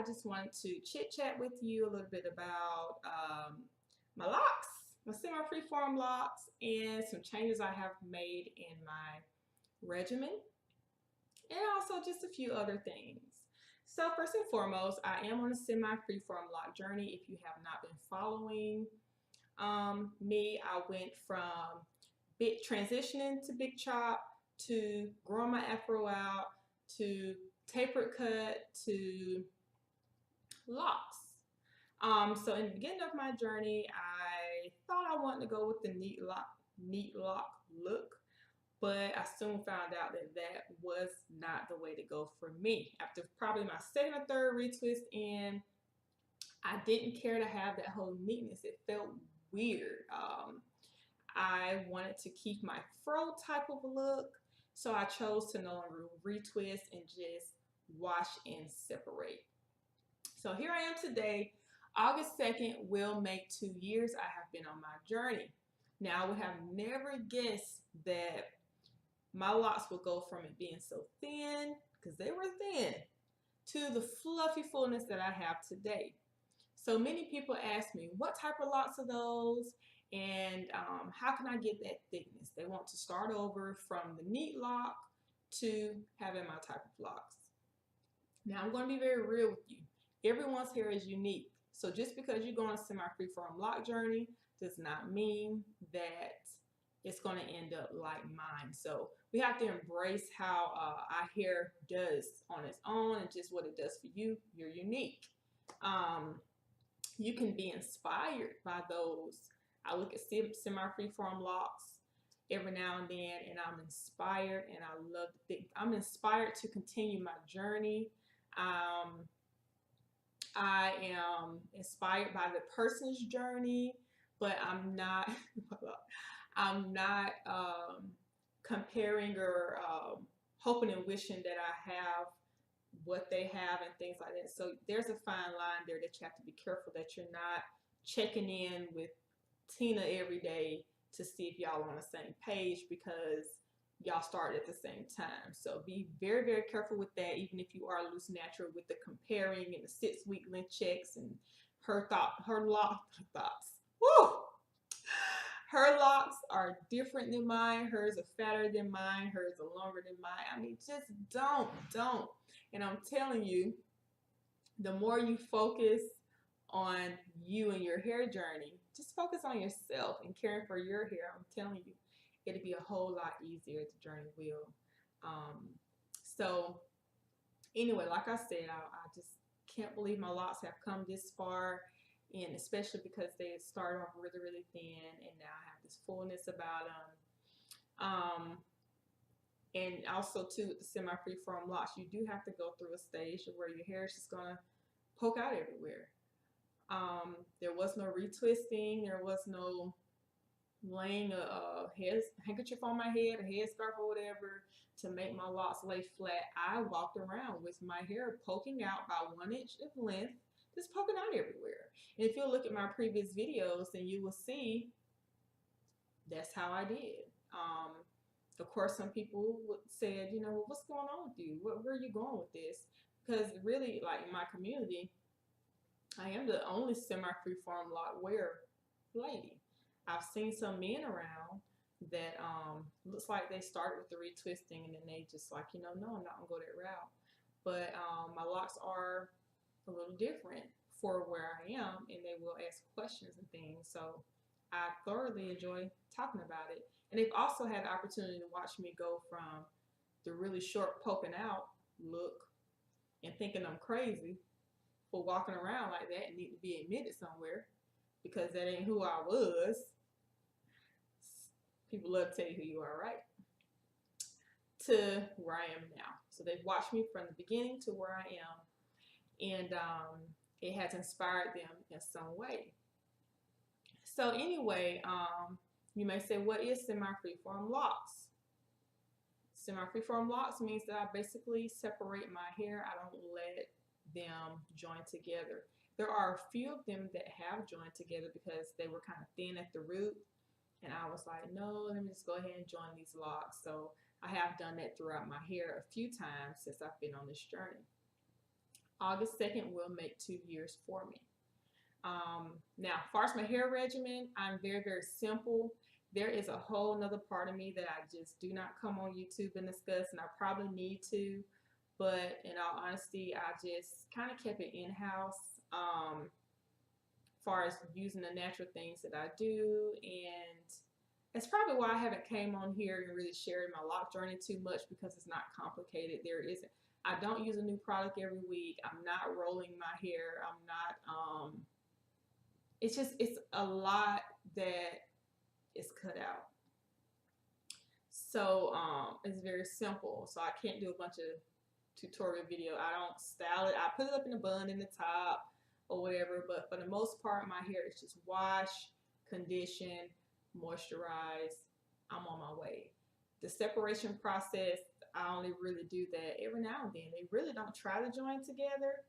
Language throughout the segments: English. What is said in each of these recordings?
I just wanted to chit chat with you a little bit about my locks, my semi-freeform locks, and some changes I have made in my regimen, and also just a few other things. So first and foremost, I am on a semi-freeform lock journey. If you have not been following me, I went from transitioning to big chop to growing my afro out to tapered cut to locks. So in the beginning of my journey, I thought I wanted to go with the neat lock look, but I soon found out that that was not the way to go for me. After probably my second or third retwist in, I didn't care to have that whole neatness. It felt weird. I wanted to keep my fro type of look, so I chose to no longer retwist and just wash and separate. So here I am today. August 2nd will make 2 years I have been on my journey. Now, I would have never guessed that my locks would go from it being so thin, because they were thin, to the fluffy fullness that I have today. So many people ask me, what type of locks are those? And how can I get that thickness? They want to start over from the neat lock to having my type of locks. Now, I'm going to be very real with you. Everyone's hair is unique. So just because you go on a semi-freeform lock journey does not mean that it's going to end up like mine. So we have to embrace how our hair does on its own and just what it does for you. You're unique. You can be inspired by those. I look at semi-freeform locks every now and then, and I'm inspired, and I love to think I'm inspired to continue my journey. I am inspired by the person's journey, but I'm not comparing or hoping and wishing that I have what they have and things like that. So there's a fine line there that you have to be careful that you're not checking in with Tina every day to see if y'all on the same page because y'all start at the same time. So be very, very careful with that, even if you are loose natural, with the comparing and the 6-week length checks and her locks. Woo! Her locks are different than mine. Hers are fatter than mine. Hers are longer than mine. I mean, just don't. And I'm telling you, the more you focus on you and your hair journey, just focus on yourself and caring for your hair. I'm telling you, it'll be a whole lot easier. The journey will. So anyway, like I said, I just can't believe my locks have come this far, and especially because they started off really, really thin, and now I have this fullness about them. And also too, with the semi-freeform locks, you do have to go through a stage where your hair is just gonna poke out everywhere. There was no retwisting, there was no laying a handkerchief on my head, a headscarf or whatever to make my locks lay flat. I walked around with my hair poking out by 1 inch of length, just poking out everywhere. And if you look at my previous videos, then you will see that's how I did. Of course, some people said, you know, well, what's going on with you? Where are you going with this? Because really, like in my community, I am the only semi-freeform lock wearer lady. I've seen some men around that looks like they started with the retwisting and then they just like, you know, no, I'm not gonna go that route. But my locks are a little different for where I am, and they will ask questions and things. So I thoroughly enjoy talking about it. And they've also had the opportunity to watch me go from the really short poking out look and thinking I'm crazy for walking around like that and need to be admitted somewhere because that ain't who I was. People love to tell you who you are, right? To where I am now. So they've watched me from the beginning to where I am, and it has inspired them in some way. So anyway, you may say, what is semi-freeform locks? Semi-freeform locks means that I basically separate my hair. I don't let them join together. There are a few of them that have joined together because they were kind of thin at the root, and I was like, no, let me just go ahead and join these locks. So I have done that throughout my hair a few times since I've been on this journey. August 2nd will make 2 years for me. Now, as far as my hair regimen, I'm very, very simple. There is a whole nother part of me that I just do not come on YouTube and discuss, and I probably need to, but in all honesty, I just kind of kept it in-house. As far as using the natural things that I do, and that's probably why I haven't came on here and really shared my lock journey too much, because it's not complicated. There isn't. I don't use a new product every week. I'm not rolling my hair. I'm not. It's a lot that is cut out. So it's very simple. So I can't do a bunch of tutorial video. I don't style it. I put it up in a bun in the top or whatever, but for the most part, my hair is just wash, condition, moisturize. I'm on my way. The separation process, I only really do that every now and then. They really don't try to join together.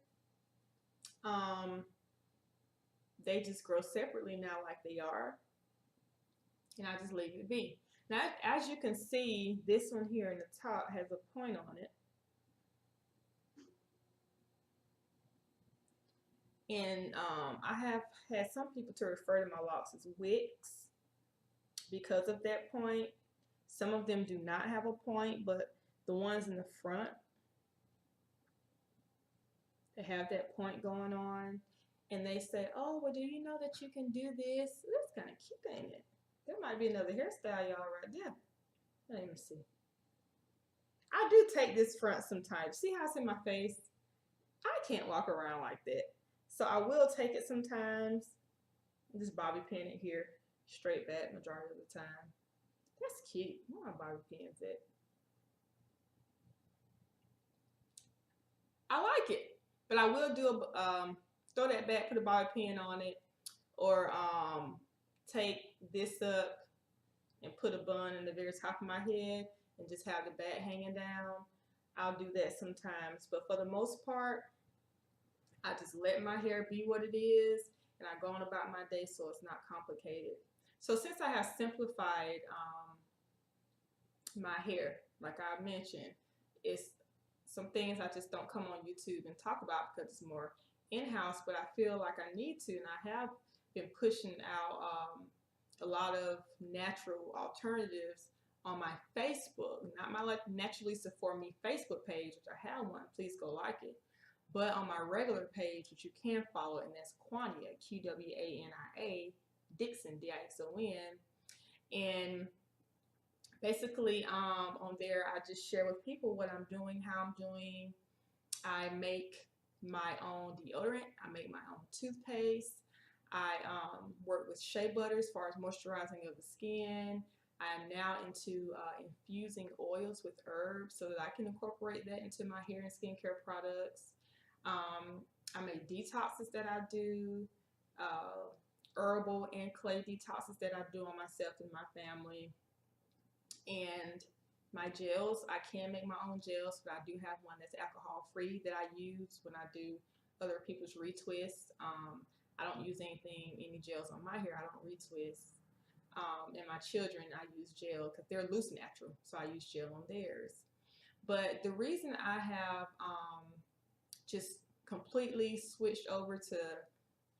They just grow separately now like they are, and I just leave it be. Now, as you can see, this one here in the top has a point on it. And I have had some people to refer to my locks as wicks because of that point. Some of them do not have a point, but the ones in the front, they have that point going on. And they say, oh, well, do you know that you can do this? That's kind of cute, ain't it? There might be another hairstyle, y'all, right there. Let me see. I do take this front sometimes. See how it's in my face? I can't walk around like that. So I will take it sometimes. Just bobby pin it here, straight back majority of the time. That's cute. Where my bobby pins at? I like it, but I will do a throw that back, put a bobby pin on it, or take this up and put a bun in the very top of my head and just have the back hanging down. I'll do that sometimes, but for the most part, I just let my hair be what it is, and I go on about my day, so it's not complicated. So since I have simplified my hair, like I mentioned, it's some things I just don't come on YouTube and talk about because it's more in-house, but I feel like I need to, and I have been pushing out a lot of natural alternatives on my Facebook, not my Naturally For Me Facebook page, which I have one, please go like it, but on my regular page, which you can follow, and that's Quania, Qwania, Dixon, Dixon. And basically on there, I just share with people what I'm doing, how I'm doing. I make my own deodorant. I make my own toothpaste. I work with shea butter as far as moisturizing of the skin. I am now into infusing oils with herbs so that I can incorporate that into my hair and skincare products. I make detoxes that I do, herbal and clay detoxes that I do on myself and my family. And my gels, I can make my own gels, but I do have one that's alcohol free that I use when I do other people's retwists. I don't use any gels on my hair. I don't retwist. And my children, I use gel because they're loose natural, so I use gel on theirs. But the reason I have just completely switched over to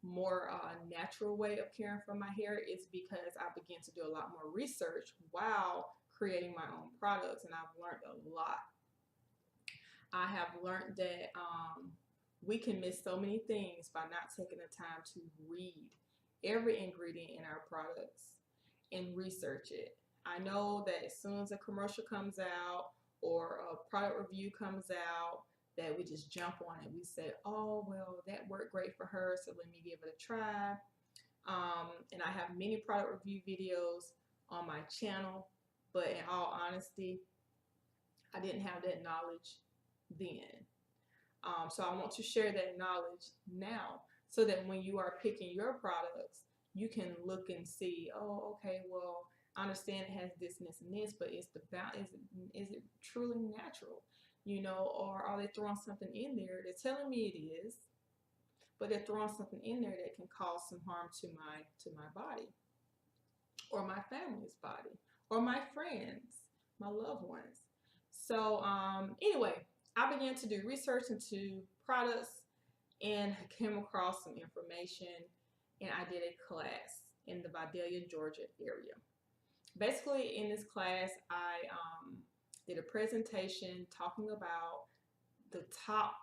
more natural way of caring for my hair is because I began to do a lot more research while creating my own products, and I've learned a lot. I have learned that we can miss so many things by not taking the time to read every ingredient in our products and research it. I know that as soon as a commercial comes out or a product review comes out, that we just jump on it. We say, oh, well, that worked great for her, so let me give it a try. And I have many product review videos on my channel, but in all honesty, I didn't have that knowledge then. So I want to share that knowledge now so that when you are picking your products, you can look and see, oh, okay, well, I understand it has this and this and this, but is it truly natural? You know, or are they throwing something in there? They're telling me it is, but they're throwing something in there that can cause some harm to my body, or my family's body, or my friends, my loved ones. So anyway, I began to do research into products and I came across some information, and I did a class in the Vidalia, Georgia area. Basically, in this class, I did a presentation talking about the top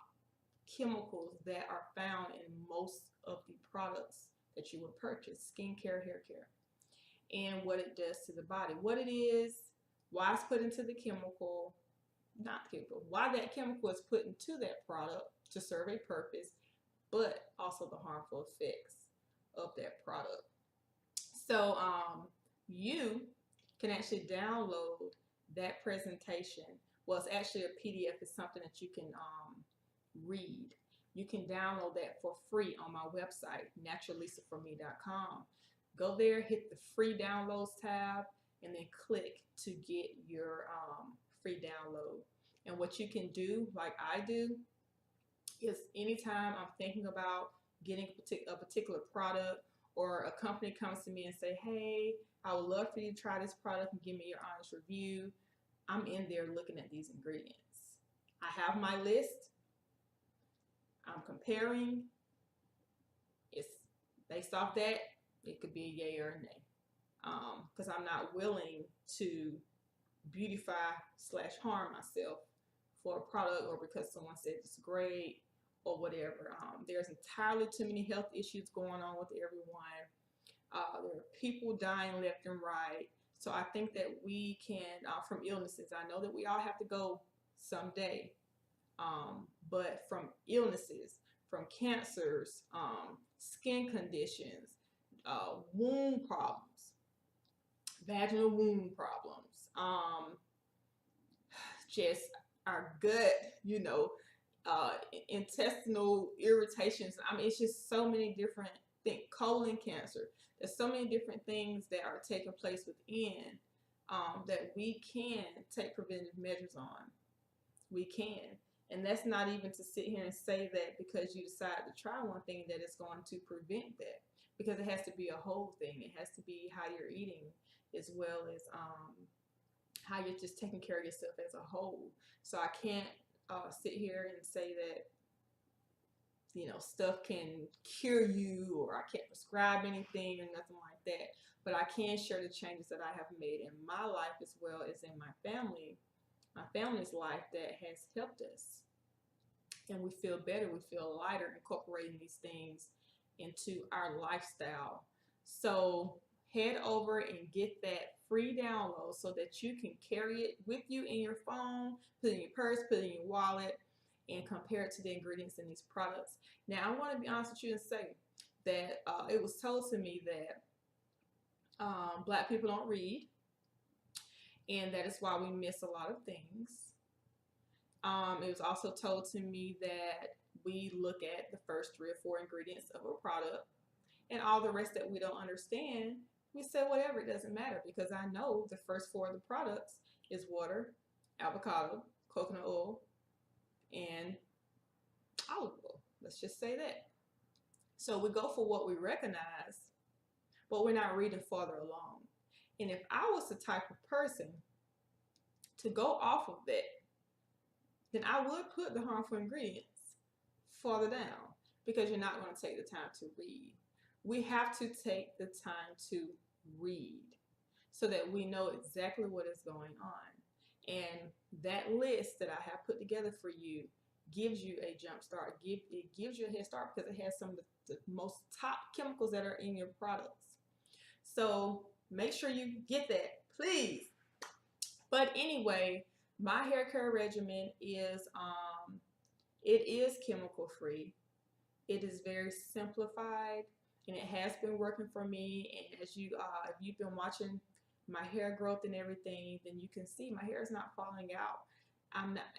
chemicals that are found in most of the products that you would purchase, skincare, hair care, and what it does to the body, what it is, why it's put into the chemical, not chemical, why that chemical is put into that product to serve a purpose, but also the harmful effects of that product. So you can actually download that presentation. Well, it's actually a PDF. It's something that you can read. You can download that for free on my website, naturallisaforme.com. Go there, hit the free downloads tab, and then click to get your free download. And what you can do, like I do, is anytime I'm thinking about getting a particular product, or a company comes to me and say, hey, I would love for you to try this product and give me your honest review, I'm in there looking at these ingredients. I have my list. I'm comparing. It's based off that. It could be a yay or a nay. Because I'm not willing to beautify / harm myself for a product, or because someone said it's great or whatever. There's entirely too many health issues going on with everyone. There are people dying left and right. So I think that we can, from illnesses, I know that we all have to go someday, but from illnesses, from cancers, skin conditions, wound problems, vaginal wound problems, just our gut, intestinal irritations. I mean, it's just so many different things. Colon cancer. There's so many different things that are taking place within that we can take preventive measures on. We can. And that's not even to sit here and say that because you decide to try one thing that it's going to prevent that. Because it has to be a whole thing. It has to be how you're eating, as well as how you're just taking care of yourself as a whole. So I can't sit here and say that, stuff can cure you, or I can't prescribe anything or nothing like that. But I can share the changes that I have made in my life, as well as in my family's life, that has helped us. And we feel better, we feel lighter incorporating these things into our lifestyle. So head over and get that free download so that you can carry it with you in your phone, put it in your purse, put it in your wallet, and compare it to the ingredients in these products. Now, I want to be honest with you and say that it was told to me that Black people don't read, and that is why we miss a lot of things. It was also told to me that we look at the first 3 or 4 ingredients of a product, and all the rest that we don't understand, we say whatever, it doesn't matter, because I know the first 4 of the products is water, avocado, coconut oil, and olive oil. Let's just say that. So we go for what we recognize, but we're not reading farther along. And if I was the type of person to go off of that, then I would put the harmful ingredients farther down, because you're not going to take the time to read. We have to take the time to read so that we know exactly what is going on. And that list that I have put together for you gives you a jump start. It gives you a head start, because it has some of the most top chemicals that are in your products. So make sure you get that, please. But anyway, my hair care regimen is it is chemical free. It is very simplified, and it has been working for me. And as you if you've been watching my hair growth and everything, then you can see my hair is not falling out.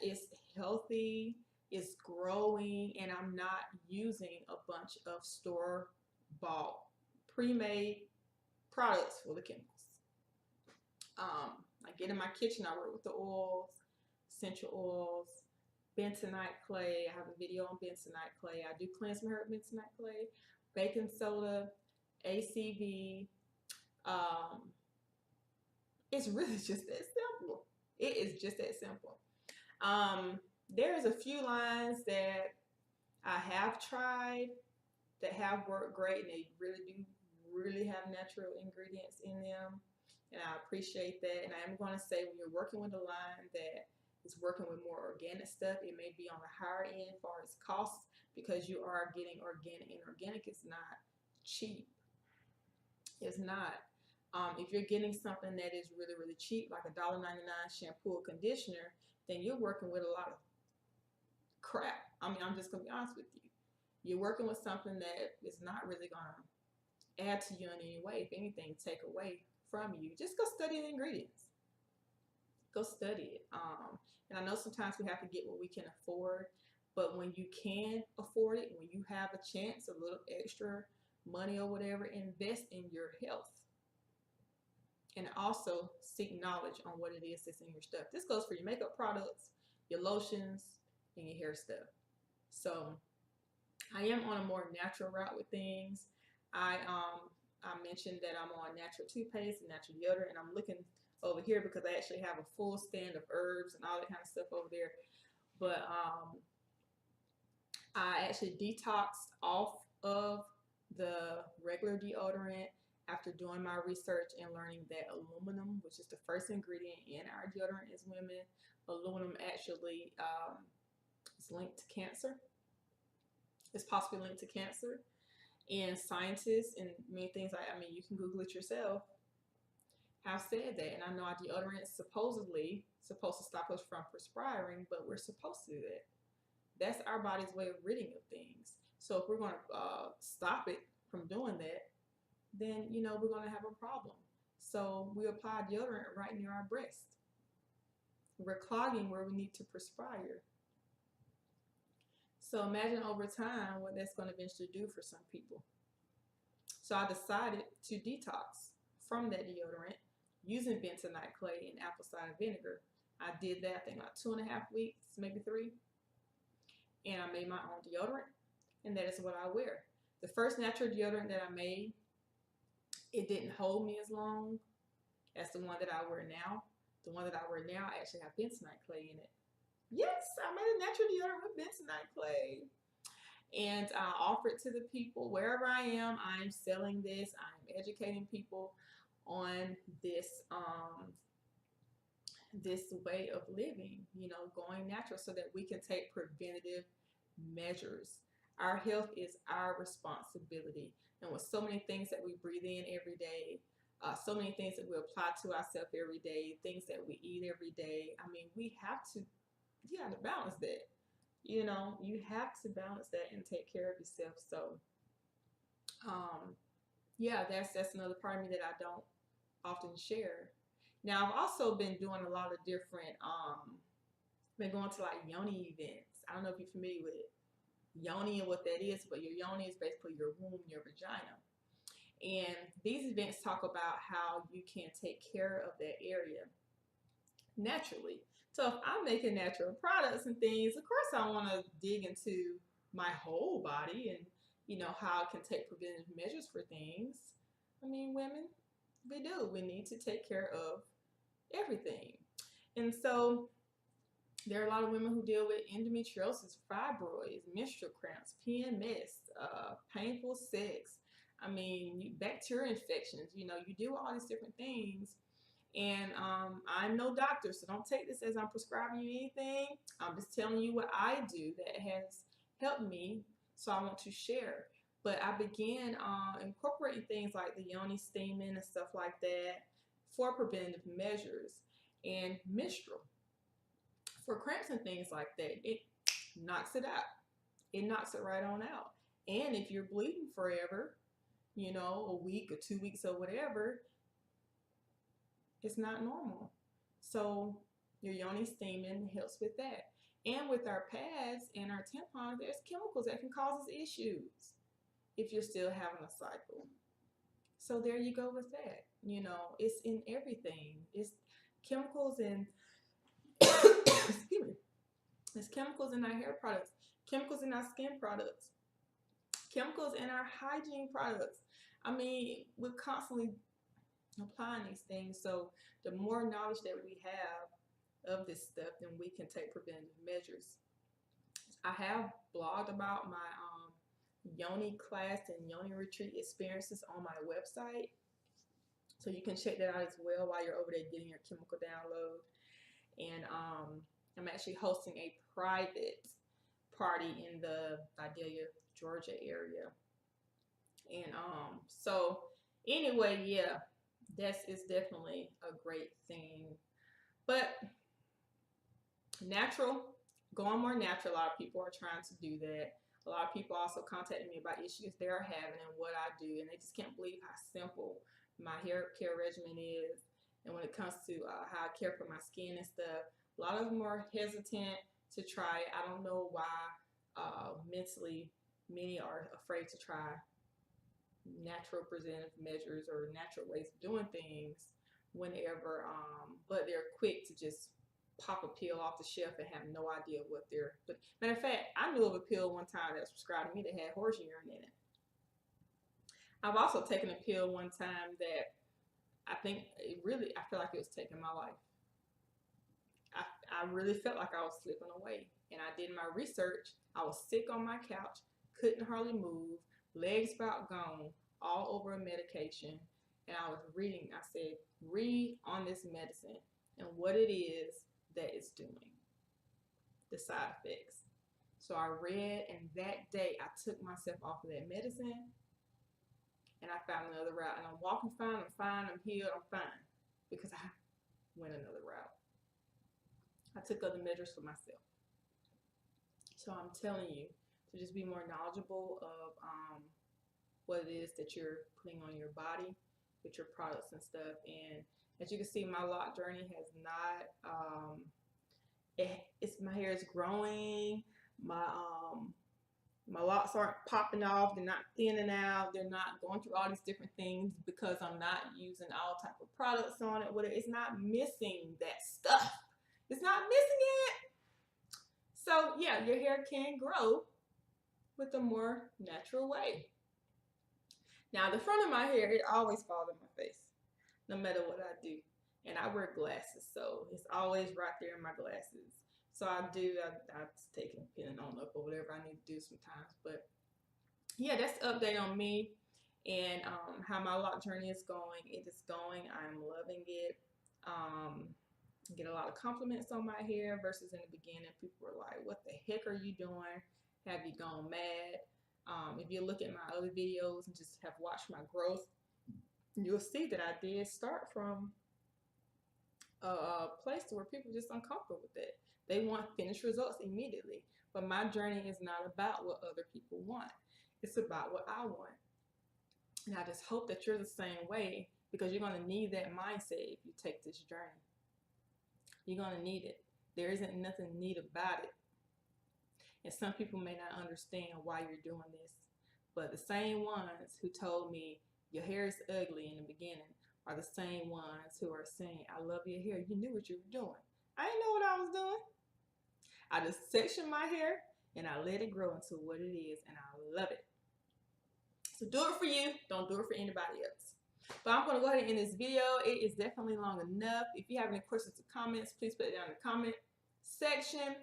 It's healthy, it's growing, and I'm not using a bunch of store-bought, pre-made products full of chemicals. I get in my kitchen, I work with the oils, essential oils, bentonite clay. I have a video on bentonite clay. I do cleanse my hair with bentonite clay, baking soda, ACV. It's really just that simple. It is just that simple. There's a few lines that I have tried that have worked great, and they really have natural ingredients in them, and I appreciate that. And I am going to say, when you're working with a line that is working with more organic stuff, it may be on the higher end as far as costs, because you are getting organic, and organic is not cheap. It's not. If you're getting something that is really cheap, like a $1.99 shampoo or conditioner, then you're working with a lot of crap. I mean, I'm just gonna be honest with you. You're working with something that is not really gonna add to you in any way. If anything, take away from you. Just go study the ingredients. Go study it. And I know sometimes we have to get what we can afford, but when you can afford it, when you have a chance, a little extra money or whatever, invest in your health. And also seek knowledge on what it is that's in your stuff. This goes for your makeup products, your lotions, and your hair stuff. So I am on a more natural route with things. I mentioned that I'm on natural toothpaste and natural deodorant, and I'm looking over here because I actually have a full stand of herbs and all that kind of stuff over there. But I actually detoxed off of the regular deodorant after doing my research and learning that aluminum, which is the first ingredient in our deodorant as women, aluminum actually is linked to cancer. It's possibly linked to cancer. And scientists and many things, I mean, you can Google it yourself, have said that. And I know our deodorant is supposedly supposed to stop us from perspiring, but we're supposed to do that. That's our body's way of ridding of things. So if we're going to stop it from doing that, then, you know, we're going to have a problem. So we apply deodorant right near our breast. We're clogging where we need to perspire. So imagine over time what that's going to eventually do for some people. So I decided to detox from that deodorant using bentonite clay and apple cider vinegar. I did that, I think, like 2.5 weeks, maybe 3. And I made my own deodorant, and that is what I wear. The first natural deodorant that I made, it didn't hold me as long as the one that I wear now. The one that I wear now actually have bentonite clay in it. Yes, I made a natural deodorant with bentonite clay. And I offer it to the people wherever I am. I'm selling this. I'm educating people on this this way of living, you know, going natural, so that we can take preventative measures. Our health is our responsibility. And with so many things that we breathe in every day, so many things that we apply to ourselves every day, things that we eat every day, I mean, you have to balance that. You know, you have to balance that and take care of yourself. So, yeah, that's another part of me that I don't often share. Now, I've also been doing a lot of different, been going to like yoni events. I don't know if you're familiar with yoni and what that is, but your yoni is basically your womb, your vagina. And these events talk about how you can take care of that area naturally. So if I'm making natural products and things, of course I want to dig into my whole body and, you know, how I can take preventative measures for things. I mean, women, we do. We need to take care of everything. And so there are a lot of women who deal with endometriosis, fibroids, menstrual cramps, PMS, painful sex. I mean, bacterial infections. You know, you deal with all these different things. And I'm no doctor, so don't take this as I'm prescribing you anything. I'm just telling you what I do that has helped me, so I want to share. But I began incorporating things like the yoni steaming and stuff like that for preventative measures, and menstrual for cramps and things like that. It knocks it out. It knocks it right on out. And if you're bleeding forever, you know, a week or 2 weeks or whatever, it's not normal. So your yoni steaming helps with that. And with our pads and our tampons, there's chemicals that can cause us issues if you're still having a cycle. So there you go with that. You know, it's in everything. It's chemicals in excuse me. It's chemicals in our hair products, chemicals in our skin products, chemicals in our hygiene products. I mean, we're constantly applying these things. So the more knowledge that we have of this stuff, then we can take preventative measures. I have blogged about my yoni class and yoni retreat experiences on my website. So you can check that out as well while you're over there getting your chemical download. And I'm actually hosting a private party in the Vidalia, Georgia area. And so anyway, yeah, that is definitely a great thing. But natural, going more natural, a lot of people are trying to do that. A lot of people also contacted me about issues they're having and what I do, and they just can't believe how simple my hair care regimen is. And when it comes to how I care for my skin and stuff, a lot of them are hesitant to try it. I don't know why mentally many are afraid to try natural preventive measures or natural ways of doing things whenever, but they're quick to just pop a pill off the shelf and have no idea what they're. But matter of fact, I knew of a pill one time that was prescribed to me that had horse urine in it. I've also taken a pill one time that I feel like it was taking my life. I really felt like I was slipping away, and I did my research. I was sick on my couch, couldn't hardly move, legs about gone, all over a medication, and I was reading. I said, read on this medicine and what it is that it's doing, the side effects. So I read, and that day I took myself off of that medicine, and I found another route. And I'm walking fine, I'm fine, I'm healed, I'm fine, because I went another route. I took other measures for myself. So I'm telling you to just be more knowledgeable of what it is that you're putting on your body with your products and stuff. And as you can see, my lock journey has not, my hair is growing. My locks aren't popping off. They're not thinning out. They're not going through all these different things because I'm not using all type of products on it. It's not missing that stuff. It's not missing it. So yeah, your hair can grow with a more natural way. Now the front of my hair, it always falls in my face, no matter what I do. And I wear glasses, so it's always right there in my glasses. So I take a pin on up or whatever I need to do sometimes. But yeah, that's the update on me and how my lock journey is going. It is going. I'm loving it. Get a lot of compliments on my hair versus in the beginning people were like, what the heck are you doing? Have you gone mad? If you look at my other videos and just have watched my growth, you'll see that I did start from a place where people are just uncomfortable with it. They want finished results immediately. But my journey is not about what other people want. It's about what I want. And I just hope that you're the same way, because you're going to need that mindset if you take this journey. You're going to need it. There isn't nothing neat about it. And some people may not understand why you're doing this. But the same ones who told me your hair is ugly in the beginning are the same ones who are saying, I love your hair. You knew what you were doing. I didn't know what I was doing. I just sectioned my hair and I let it grow into what it is, and I love it. So do it for you. Don't do it for anybody else. But I'm going to go ahead and end this video. It is definitely long enough. If you have any questions or comments, please put it down in the comment section.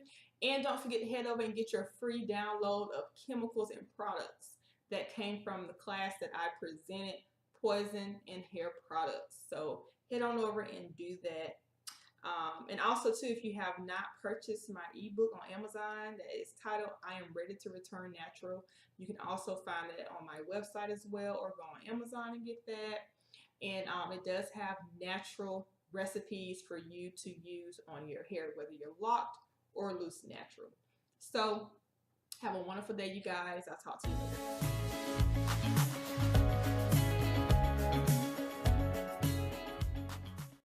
And don't forget to head over and get your free download of chemicals and products that came from the class that I presented, Poison and Hair Products. So head on over and do that. And also too, if you have not purchased my ebook on Amazon that is titled I Am Ready to Return Natural, you can also find it on my website as well, or go on Amazon and get that. And it does have natural recipes for you to use on your hair, whether you're locked or loose natural. So have a wonderful day, you guys. I'll talk to you later.